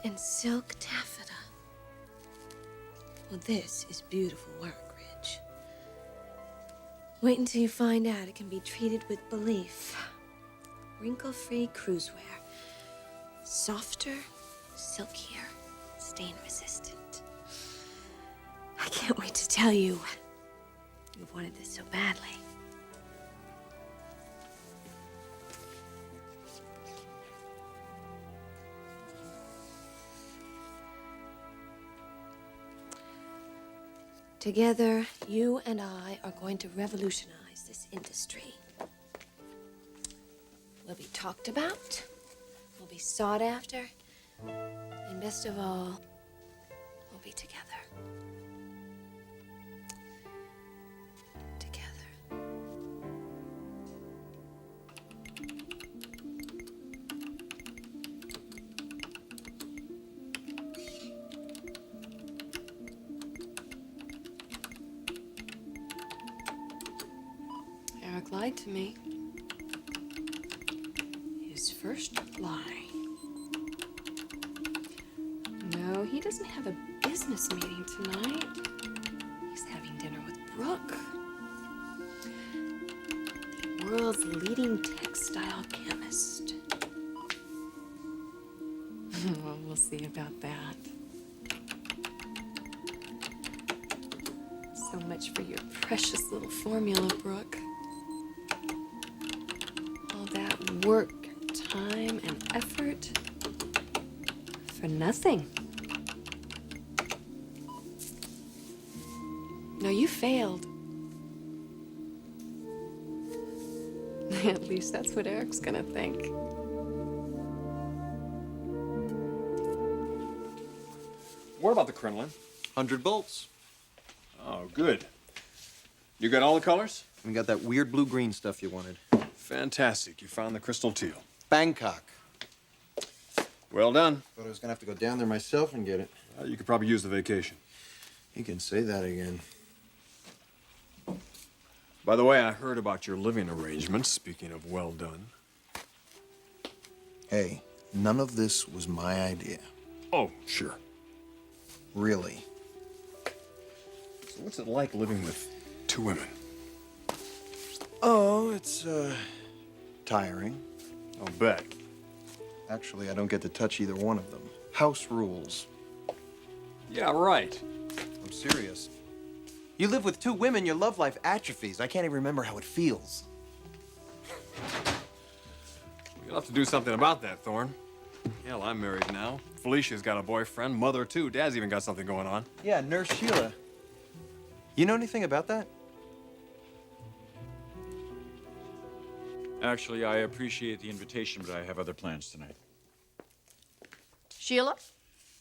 and silk taffeta. Well, this is beautiful work, Ridge. Wait until you find out it can be treated with belief. Wrinkle-free cruisewear. Softer, silkier, stain-resistant. I can't wait to tell you. You've wanted this so badly. Together, you and I are going to revolutionize this industry. We'll be talked about, we'll be sought after, and best of all, we'll be together. Together. Eric lied to me. His first lie. No, he doesn't have a business meeting tonight. He's having dinner with Brooke, the world's leading textile chemist. Well, we'll see about that. So much for your precious little formula, Brooke. All that work, time, and effort for nothing. No, you failed. At least that's what Eric's gonna think. What about the crinoline? 100 bolts. Oh, good. You got all the colors? We got that weird blue-green stuff you wanted. Fantastic. You found the crystal teal. Bangkok. Well done. Thought I was gonna have to go down there myself and get it. You could probably use the vacation. You can say that again. By the way, I heard about your living arrangements, speaking of well done. Hey, none of this was my idea. Oh, sure. Really. So what's it like living with two women? Oh, it's, tiring. I'll bet. Actually, I don't get to touch either one of them. House rules. Yeah, right. I'm serious. You live with two women, your love life atrophies. I can't even remember how it feels. You'll have to do something about that, Thorne. Hell, I'm married now. Felicia's got a boyfriend, mother too. Dad's even got something going on. Yeah, Nurse Sheila. You know anything about that? Actually, I appreciate the invitation, but I have other plans tonight. Sheila?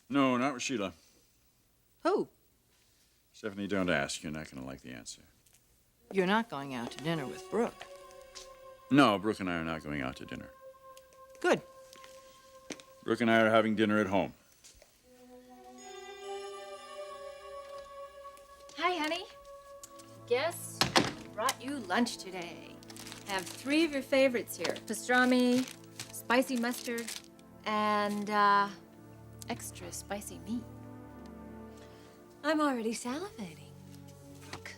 No, not with Sheila. Who? Stephanie, don't ask. You're not going to like the answer. You're not going out to dinner with Brooke. No, Brooke and I are not going out to dinner. Good. Brooke and I are having dinner at home. Hi, honey. Guess I brought you lunch today. Have 3 of your favorites here. Pastrami, spicy mustard, and, extra spicy meat. I'm already salivating. Brooke.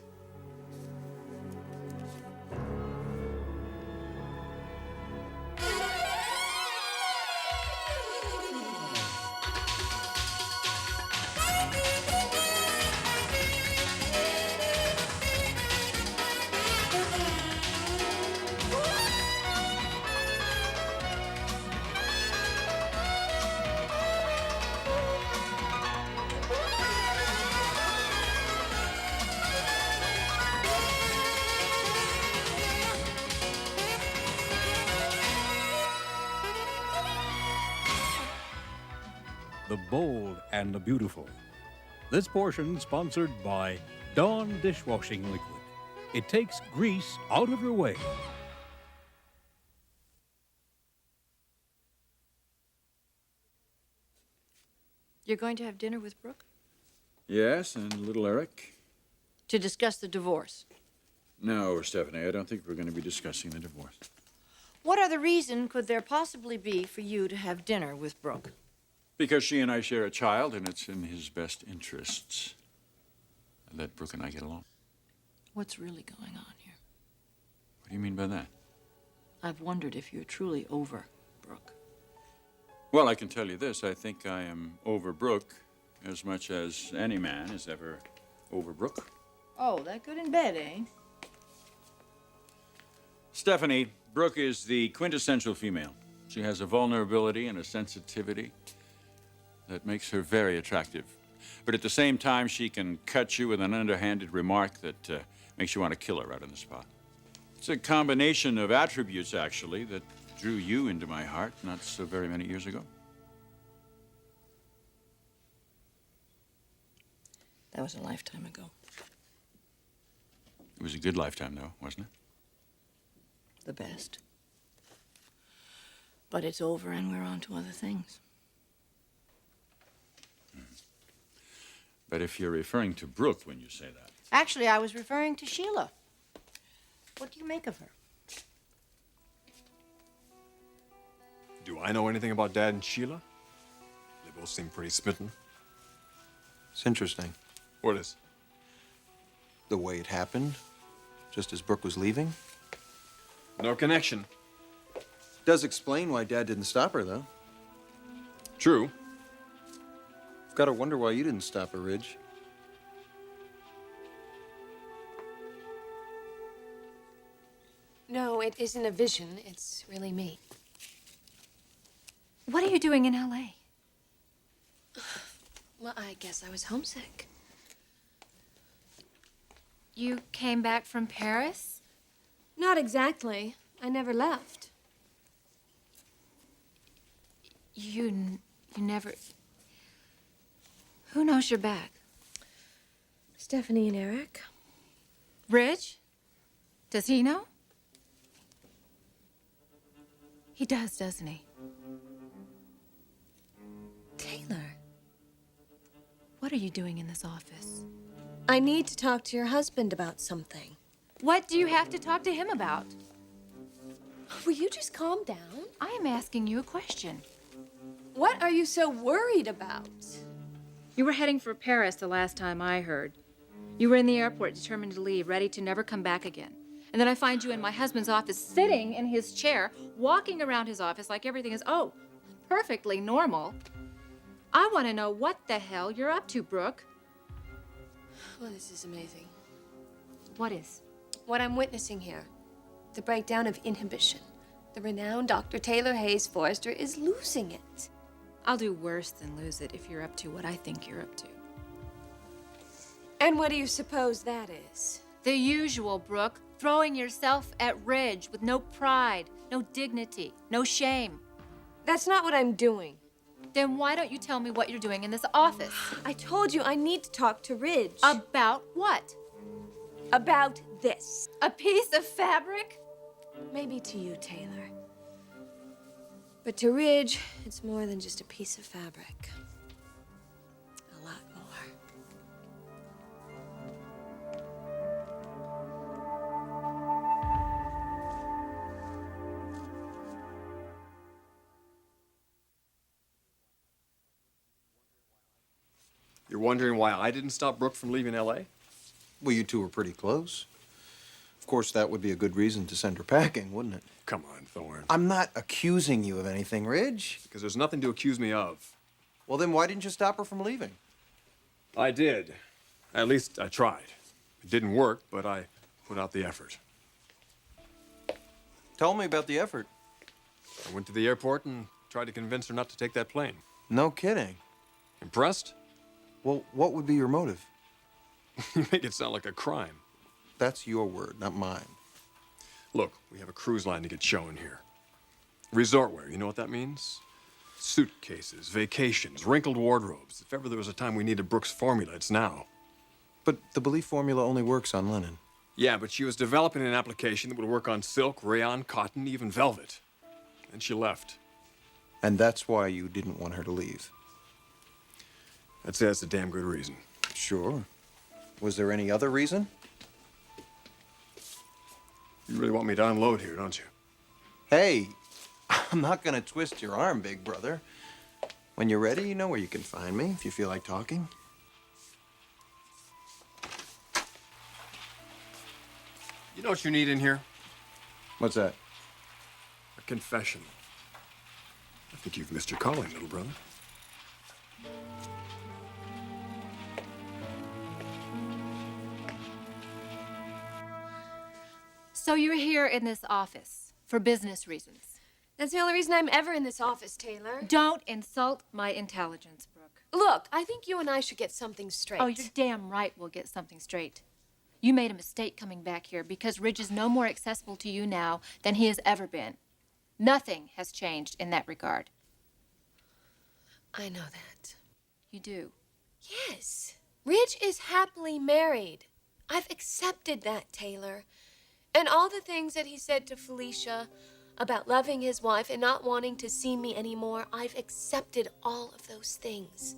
The bold and the beautiful. This portion sponsored by Dawn Dishwashing Liquid. It takes grease out of your way. You're going to have dinner with Brooke? Yes, and little Eric? To discuss the divorce. No, Stephanie, I don't think we're going to be discussing the divorce. What other reason could there possibly be for you to have dinner with Brooke? Because she and I share a child, and it's in his best interests that Brooke and I get along. What's really going on here? What do you mean by that? I've wondered if you're truly over Brooke. Well, I can tell you this. I think I am over Brooke as much as any man is ever over Brooke. Oh, that good in bed, eh? Stephanie, Brooke is the quintessential female. She has a vulnerability and a sensitivity that makes her very attractive. But at the same time, she can cut you with an underhanded remark that makes you want to kill her right on the spot. It's a combination of attributes, actually, that drew you into my heart not so very many years ago. That was a lifetime ago. It was a good lifetime, though, wasn't it? The best. But it's over and we're on to other things. But if you're referring to Brooke when you say that. Actually, I was referring to Sheila. What do you make of her? Do I know anything about Dad and Sheila? They both seem pretty smitten. It's interesting. What is? The way it happened, just as Brooke was leaving. No connection. Does explain why Dad didn't stop her, though. True. I've got to wonder why you didn't stop her, Ridge. No, it isn't a vision. It's really me. What are you doing in LA? Well, I guess I was homesick. You came back from Paris? Not exactly. I never left. You never... Who knows you're back? Stephanie and Eric. Rich? Does he know? He does, doesn't he? Taylor. What are you doing in this office? I need to talk to your husband about something. What do you have to talk to him about? Will you just calm down? I am asking you a question. What are you so worried about? You were heading for Paris the last time I heard. You were in the airport, determined to leave, ready to never come back again. And then I find you in my husband's office, sitting in his chair, walking around his office like everything is, perfectly normal. I want to know what the hell you're up to, Brooke. Well, this is amazing. What is? What I'm witnessing here. The breakdown of inhibition. The renowned Dr. Taylor Hayes Forrester is losing it. I'll do worse than lose it if you're up to what I think you're up to. And what do you suppose that is? The usual, Brooke. Throwing yourself at Ridge with no pride, no dignity, no shame. That's not what I'm doing. Then why don't you tell me what you're doing in this office? I told you I need to talk to Ridge. About what? About this. A piece of fabric? Maybe to you, Taylor. But to Ridge, it's more than just a piece of fabric. A lot more. You're wondering why I didn't stop Brooke from leaving L.A.? Well, you two were pretty close. Of course, that would be a good reason to send her packing, wouldn't it? Come on, Thorne. I'm not accusing you of anything, Ridge. Because there's nothing to accuse me of. Well, then why didn't you stop her from leaving? I did. At least I tried. It didn't work, but I put out the effort. Tell me about the effort. I went to the airport and tried to convince her not to take that plane. No kidding. Impressed? Well, what would be your motive? You make it sound like a crime. That's your word, not mine. Look, we have a cruise line to get showing here. Resort wear, you know what that means? Suitcases, vacations, wrinkled wardrobes. If ever there was a time we needed Brooke's formula, it's now. But the Belief formula only works on linen. Yeah, but she was developing an application that would work on silk, rayon, cotton, even velvet. And she left. And that's why you didn't want her to leave. I'd say that's a damn good reason. Sure. Was there any other reason? You really want me to unload here, don't you? Hey, I'm not gonna twist your arm, big brother. When you're ready, you know where you can find me if you feel like talking. You know what you need in here? What's that? A confession. I think you've missed your calling, little brother. So you're here in this office for business reasons. That's the only reason I'm ever in this office, Taylor. Don't insult my intelligence, Brooke. Look, I think you and I should get something straight. Oh, you're damn right we'll get something straight. You made a mistake coming back here because Ridge is no more accessible to you now than he has ever been. Nothing has changed in that regard. I know that. You do. Yes. Ridge is happily married. I've accepted that, Taylor. And all the things that he said to Felicia about loving his wife and not wanting to see me anymore, I've accepted all of those things.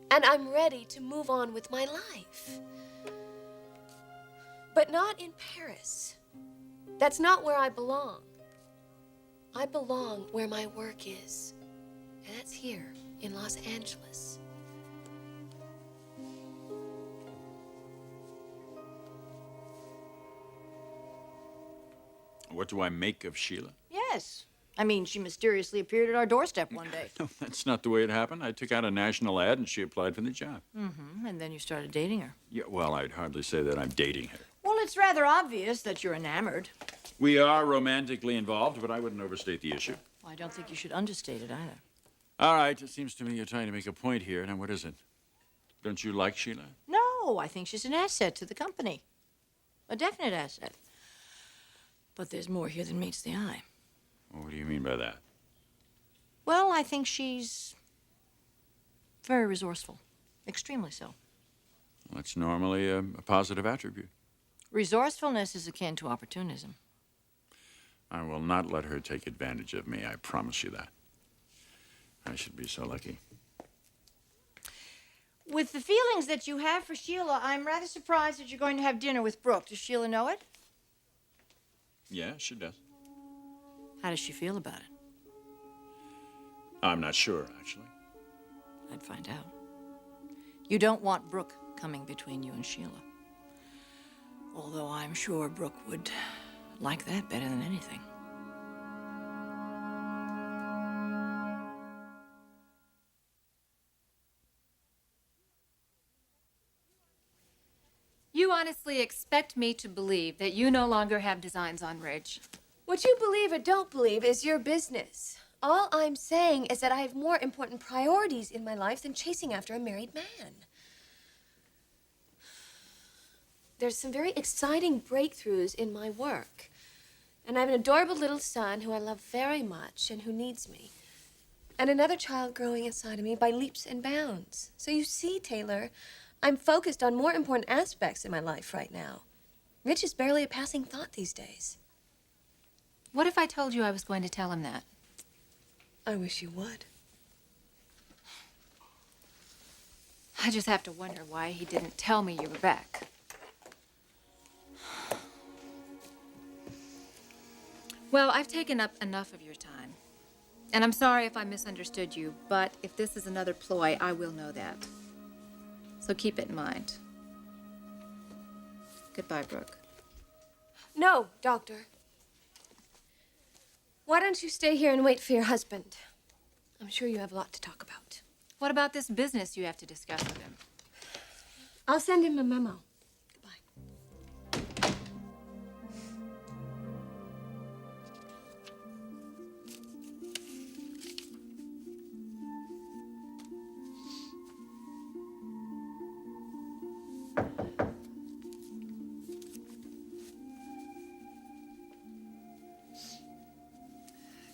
And I'm ready to move on with my life. But not in Paris. That's not where I belong. I belong where my work is. And that's here in Los Angeles. What do I make of Sheila? Yes. I mean, she mysteriously appeared at our doorstep one day. No, that's not the way it happened. I took out a national ad and she applied for the job. Mm-hmm. And then you started dating her. Yeah, well, I'd hardly say that I'm dating her. Well, it's rather obvious that you're enamored. We are romantically involved, but I wouldn't overstate the issue. Well, I don't think you should understate it either. All right, it seems to me you're trying to make a point here. Now, what is it? Don't you like Sheila? No, I think she's an asset to the company. A definite asset. But there's more here than meets the eye. Well, what do you mean by that? Well, I think she's very resourceful. Extremely so. Well, that's normally a positive attribute. Resourcefulness is akin to opportunism. I will not let her take advantage of me, I promise you that. I should be so lucky. With the feelings that you have for Sheila, I'm rather surprised that you're going to have dinner with Brooke. Does Sheila know it? Yeah, she does. How does she feel about it? I'm not sure, actually. I'd find out. You don't want Brooke coming between you and Sheila. Although I'm sure Brooke would like that better than anything. You honestly expect me to believe that you no longer have designs on Ridge? What you believe or don't believe is your business. All I'm saying is that I have more important priorities in my life than chasing after a married man. There's some very exciting breakthroughs in my work. And I have an adorable little son who I love very much and who needs me. And another child growing inside of me by leaps and bounds. So you see, Taylor, I'm focused on more important aspects in my life right now. Rich is barely a passing thought these days. What if I told you I was going to tell him that? I wish you would. I just have to wonder why he didn't tell me you were back. Well, I've taken up enough of your time. And I'm sorry if I misunderstood you, but if this is another ploy, I will know that. So keep it in mind. Goodbye, Brooke. No, Doctor. Why don't you stay here and wait for your husband? I'm sure you have a lot to talk about. What about this business you have to discuss with him? I'll send him a memo. Goodbye.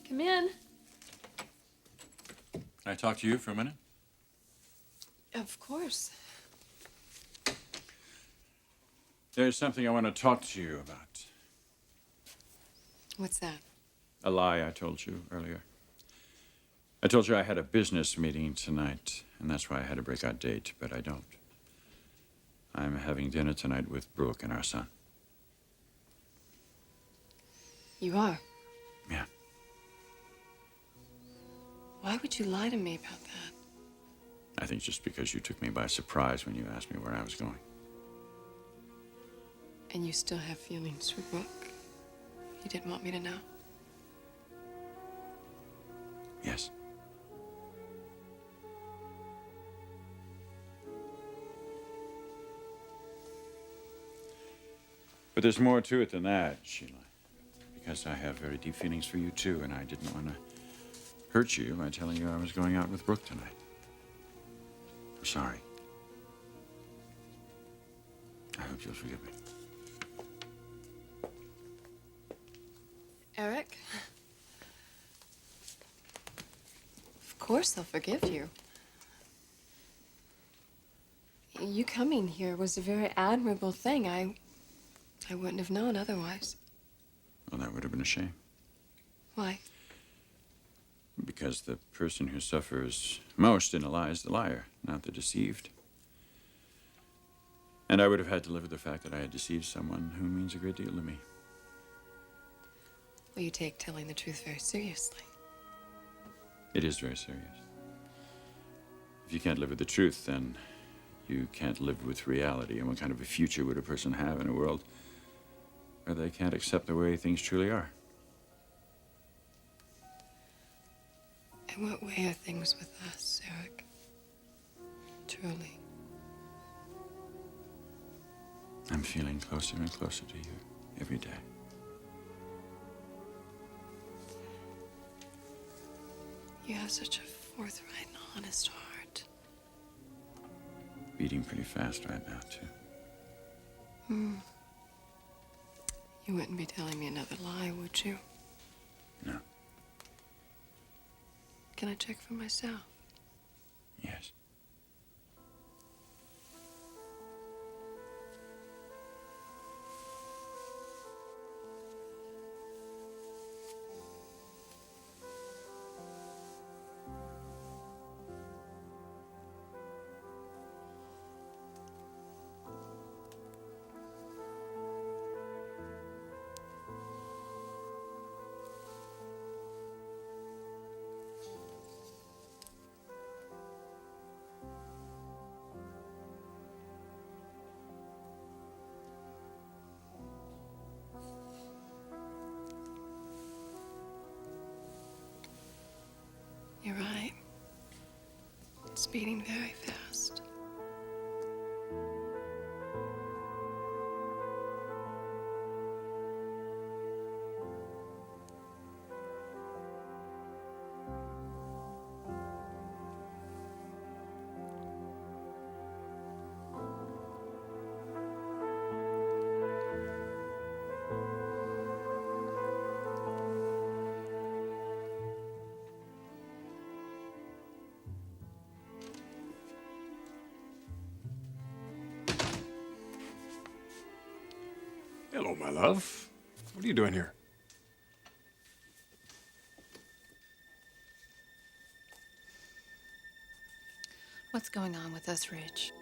Come in. Can I talk to you for a minute? Of course. There's something I want to talk to you about. What's that? A lie I told you earlier. I told you I had a business meeting tonight, and that's why I had a breakout date, but I don't. I'm having dinner tonight with Brooke and our son. You are? Yeah. Wow. Why would you lie to me about that? I think just because you took me by surprise when you asked me where I was going. And you still have feelings for Brooke? You didn't want me to know? Yes. But there's more to it than that, Sheila. Because I have very deep feelings for you, too, and I didn't want to hurt you by telling you I was going out with Brooke tonight. I'm sorry. I hope you'll forgive me. Eric? Of course I'll forgive you. You coming here was a very admirable thing. I wouldn't have known otherwise. Well, that would have been a shame. Why? Because the person who suffers most in a lie is the liar, not the deceived. And I would have had to live with the fact that I had deceived someone who means a great deal to me. Well, you take telling the truth very seriously. It is very serious. If you can't live with the truth, then you can't live with reality. And what kind of a future would a person have in a world where they can't accept the way things truly are? In what way are things with us, Eric? Truly. I'm feeling closer and closer to you every day. You have such a forthright and honest heart. Beating pretty fast right now, too. You wouldn't be telling me another lie, would you? No. Can I check for myself? Yes. You're right. It's beating very fast. Hello, my love. What are you doing here? What's going on with us, Rich?